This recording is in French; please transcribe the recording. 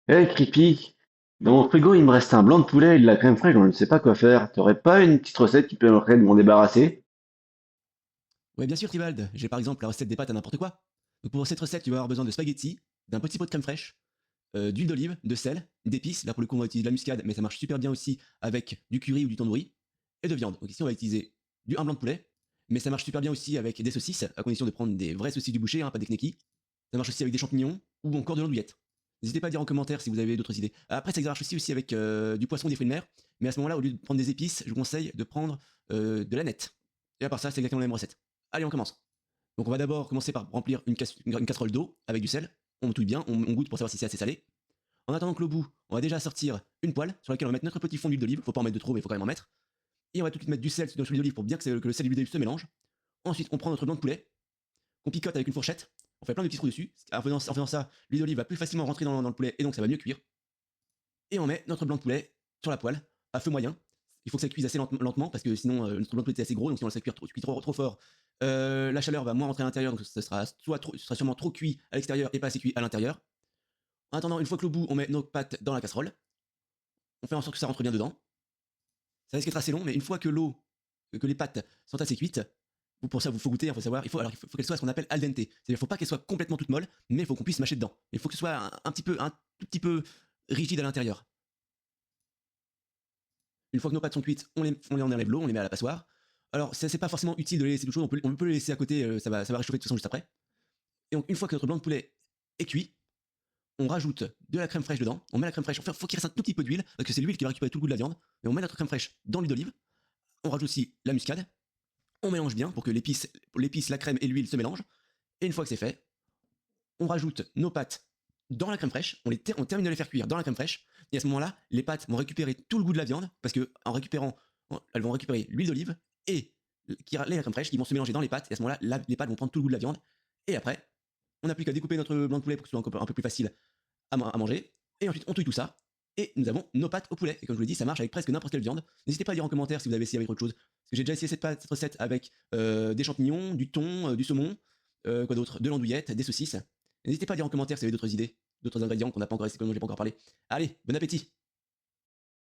Hey Creepy, dans mon frigo il me reste un blanc de poulet et de la crème fraîche, donc je ne sais pas quoi faire. T'aurais pas une petite recette qui permettrait de m'en débarrasser? Ouais, bien sûr, Tibald. J'ai par exemple la recette des pâtes à n'importe quoi. Donc pour cette recette, tu vas avoir besoin de spaghettis, d'un petit pot de crème fraîche, d'huile d'olive, de sel, d'épices. Là pour le coup, on va utiliser de la muscade, mais ça marche super bien aussi avec du curry ou du tandoori, et de viande. Donc ici, on va utiliser un blanc de poulet, mais ça marche super bien aussi avec des saucisses, à condition de prendre des vraies saucisses du boucher, hein, pas des knackis. Ça marche aussi avec des champignons ou encore de l'andouillette. N'hésitez pas à dire en commentaire si vous avez d'autres idées. Après, ça marche aussi avec du poisson, des fruits de mer, mais à ce moment-là, au lieu de prendre des épices, je vous conseille de prendre de la nette. Et à part ça, c'est exactement la même recette. Allez, on commence. Donc on va d'abord commencer par remplir une casserole d'eau avec du sel. On touille bien, on goûte pour savoir si c'est assez salé. En attendant que l'eau bout, on va déjà sortir une poêle sur laquelle on va mettre notre petit fond d'huile d'olive. Faut pas en mettre de trop, mais il faut quand même en mettre. Et on va tout de suite mettre du sel sur l'huile d'olive pour bien que le sel et l'huile d'olive se mélangent. Ensuite, on prend notre blanc de poulet, qu'on picote avec une fourchette. On fait plein de petits trous dessus. En faisant ça, l'huile d'olive va plus facilement rentrer dans le poulet et donc ça va mieux cuire. Et on met notre blanc de poulet sur la poêle à feu moyen. Il faut que ça cuise assez lentement parce que sinon notre blanc de poulet est assez gros, donc sinon ça cuit trop fort. La chaleur va moins rentrer à l'intérieur, donc ce sera sûrement trop cuit à l'extérieur et pas assez cuit à l'intérieur. En attendant, une fois que le bout, on met nos pâtes dans la casserole. On fait en sorte que ça rentre bien dedans. Ça risque d'être assez long, mais une fois que les pâtes sont assez cuites, pour ça, il faut goûter, il faut savoir, il faut qu'elles soient ce qu'on appelle al dente. C'est-à-dire qu'il ne faut pas qu'elles soient complètement toutes molles, mais il faut qu'on puisse mâcher dedans. Il faut que ce soit un tout petit peu rigide à l'intérieur. Une fois que nos pâtes sont cuites, on les enlève l'eau, on les met à la passoire. Alors, c'est pas forcément utile de les laisser tout chaud, on peut les laisser à côté, ça va réchauffer de toute façon juste après. Et donc, une fois que notre blanc de poulet est cuit, on rajoute de la crème fraîche dedans. On met la crème fraîche, enfin, faut qu'il reste un tout petit peu d'huile, parce que c'est l'huile qui va récupérer tout le goût de la viande. Et on met notre crème fraîche dans l'huile d'olive. On rajoute aussi la muscade. On mélange bien pour que l'épice, la crème et l'huile se mélangent. Et une fois que c'est fait, on rajoute nos pâtes dans la crème fraîche, on termine de les faire cuire dans la crème fraîche, et à ce moment-là, les pâtes vont récupérer tout le goût de la viande, parce que elles vont récupérer l'huile d'olive et la crème fraîche qui vont se mélanger dans les pâtes, et à ce moment-là, les pâtes vont prendre tout le goût de la viande, et après, on n'a plus qu'à découper notre blanc de poulet pour que ce soit un peu plus facile à manger, et ensuite on touille tout ça, et nous avons nos pâtes au poulet. Et comme je vous l'ai dit, ça marche avec presque n'importe quelle viande. N'hésitez pas à dire en commentaire si vous avez essayé avec autre chose. Parce que j'ai déjà essayé cette recette avec des champignons, du thon, du saumon, quoi d'autre, de l'andouillette, des saucisses. N'hésitez pas à dire en commentaire si vous avez d'autres idées, d'autres ingrédients qu'on n'a pas encore essayé, dont j'ai pas encore parlé. Allez, bon appétit!